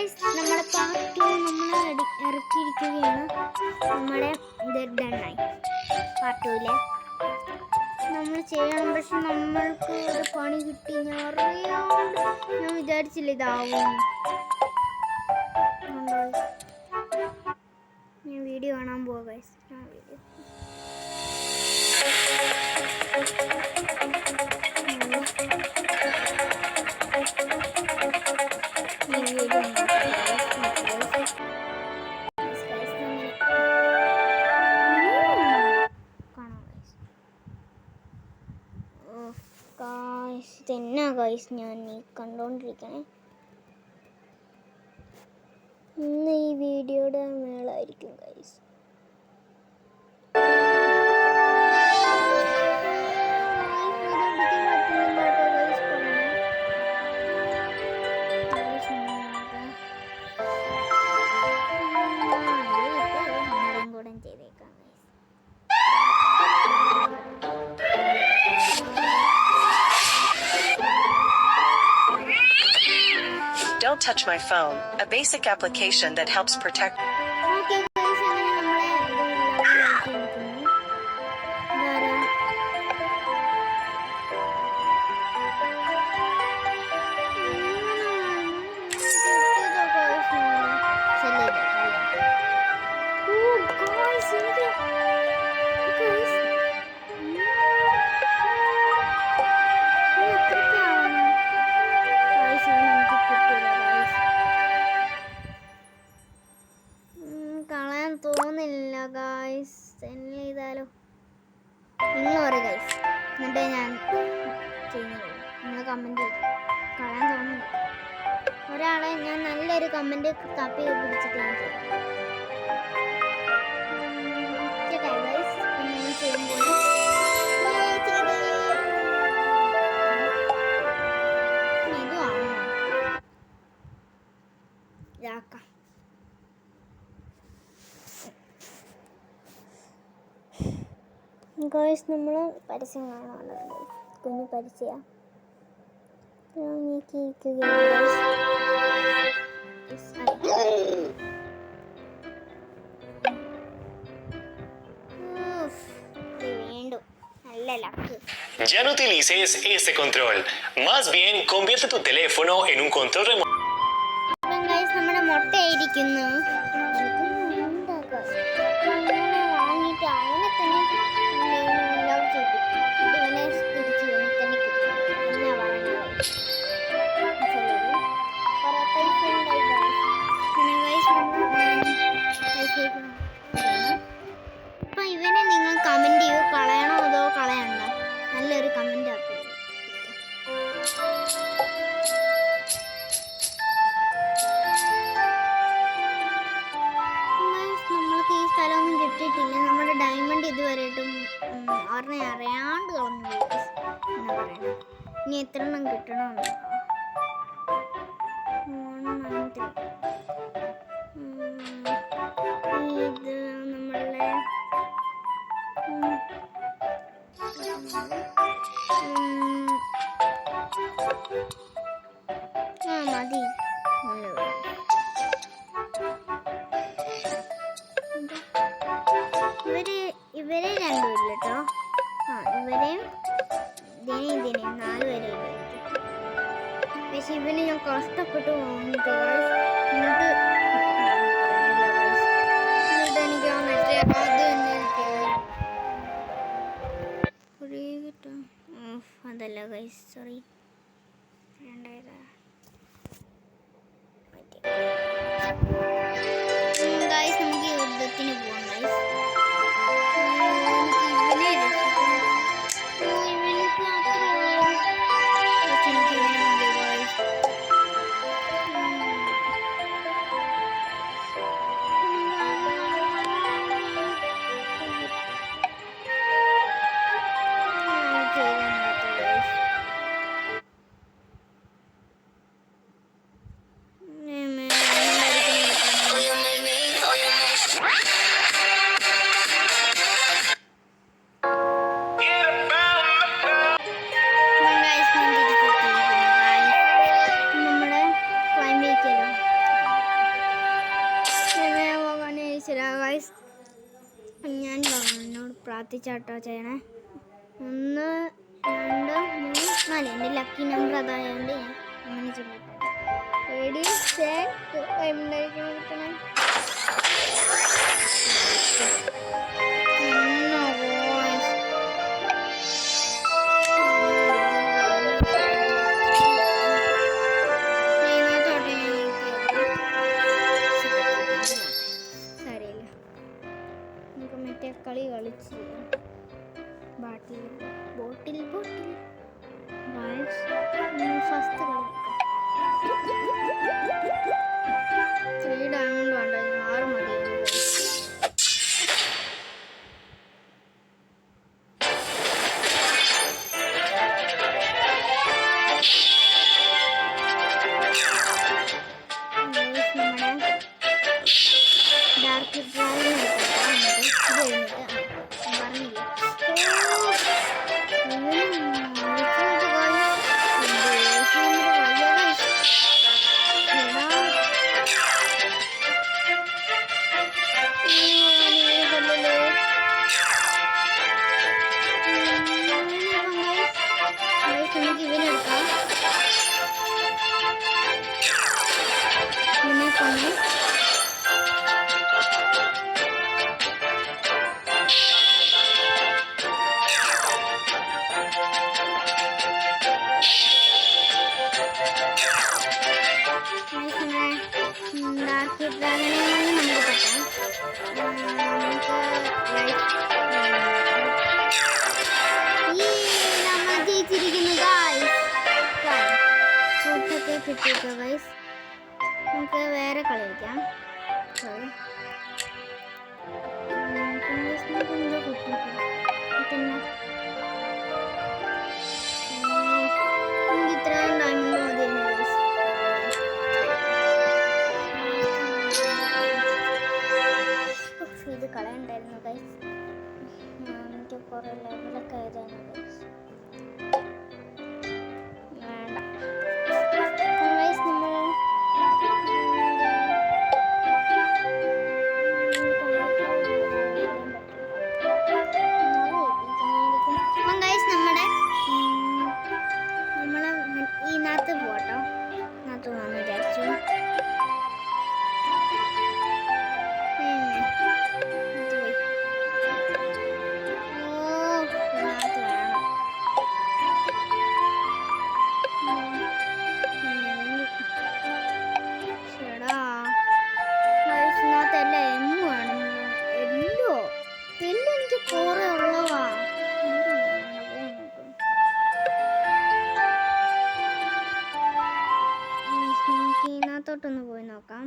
നമ്മുടെ പാർട്ട് 2 നമ്മൾ ഇറക്കിയിരിക്കുകയാണ്. നമ്മുടെ ഇത് ഡണ്ണായി. പാർട്ട് 2 നമ്മൾ ചെയ്യണം. പക്ഷെ നമ്മൾക്ക് ഒരു പണി കിട്ടി. ഞാൻ വിചാരിച്ചില്ല ഇതാവും. ഞാൻ വീഡിയോ കാണാൻ പോവാ ഗൈസ്. ഇതെന്നാ ഗൈസ് ഞാൻ ഈ കണ്ടോണ്ടിരിക്കണേ. ഇന്ന് ഈ വീഡിയോയുടെ മേളായിരിക്കും guys. Don't touch my phone, a basic application that helps protect. Okay guys, തോന്നില്ല ഗൈസ്. സെൻഡ് ചെയ്താലോ നിങ്ങൾ പറയും ഗൈസ്. എന്നിട്ട് ഞാൻ ചെയ്യുന്നുള്ളൂ. നിങ്ങൾ കമൻറ്റ് കളയാൻ തോന്നുന്നില്ല. ഒരാളെ ഞാൻ നല്ലൊരു കമൻറ്റ് തപ്പി പിടിച്ചിട്ട് ഞാൻ ചെയ്യും. ഇതുവാണോ ഇതാക്കാം. ഗോയ്സ് നമ്മൾ പരസ്യം കാണാറുണ്ട്. കുഞ്ഞു പരസ്യം വീണ്ടും നല്ല luck. Ya no utilices este control. Más bien, convierte tu teléfono en un control remoto. അപ്പം ഗൈസ് നമ്മുടെ മുട്ടയായിരിക്കുന്നു. വാങ്ങിയിട്ട് അവനെ തന്നെ ലവ് ചെയ്തു. ഇവനെ തിരിച്ച് ഇവനെ തന്നെ കിട്ടും. എന്നാ പറയുന്നത് കുറേ പൈസ ഉണ്ടായി ഗൈസ്. പിന്നെ ഗൈസ് അപ്പം ഇവനെ നിങ്ങൾ കമൻറ്റ് ചെയ്യൂ. കളയണോ അതോ കളയണ്ട? നല്ലൊരു കമൻറ്റ് ആക്കുക. നമ്മൾക്ക് ഈ സ്ഥലമൊന്നും കിട്ടിയിട്ടില്ല. നമ്മുടെ ഡയമണ്ട് ഇതുവരെയായിട്ടും ഒരെണ്ണം അറിയാണ്ട് കളഞ്ഞു എന്നാ പറയണേ. ഇനി എത്ര എണ്ണം കിട്ടണമെന്ന് ഇത് നമ്മളെ മതി. ഇവരെ രണ്ടുമില്ല കേട്ടോ. ഇവരെയും ഇതിനെയും 4 പേരെ. പക്ഷെ ഇവന് ഞാൻ കഷ്ടപ്പെട്ട് വാങ്ങിയിട്ട് ശരി ഗൈസ്, ഞാൻ എന്നോട് പ്രാർത്ഥിച്ചാട്ടോ ചെയ്യണേ. 1 2 3 4 എൻ്റെ ലക്കി നമ്പർ അതായതുകൊണ്ട് ഞാൻ അങ്ങനെ ചൊല്ലിട്ടെ. റെഡി സെറ്റ് ഉണ്ടായിരിക്കണം. മറ്റേ കളി കളിച്ച് ബോട്ടിൽ ഫസ്റ്റ് കളി 3 ഡയമണ്ട് വേണ്ട, 6 മതി. ഡാർക്ക് ഡ്രാഗൺ കിട്ടിയിട്ടോ ഗൈസ്. നമുക്ക് വേറെ കളി കളിക്കാം. ഇത്രയും ഡയമണ്ട് മതിയായിരുന്നു ഗൈസ്. ഇത് കളയണ്ടായിരുന്നു ഗൈസ്. എനിക്ക് കുറേ ലെവലൊക്കെ ആയതാണ് ഗൈസ്. വേണ്ട ഗൈസ്, നമ്മൾ ഇതിനകത്ത് പോട്ടോ, ഇതിനകത്ത് പോകാമെന്ന് വിചാരിച്ചു. എനിക്ക് കുറെ ഉള്ളവാ. ഇതിനകത്തോട്ടൊന്ന് പോയി നോക്കാം.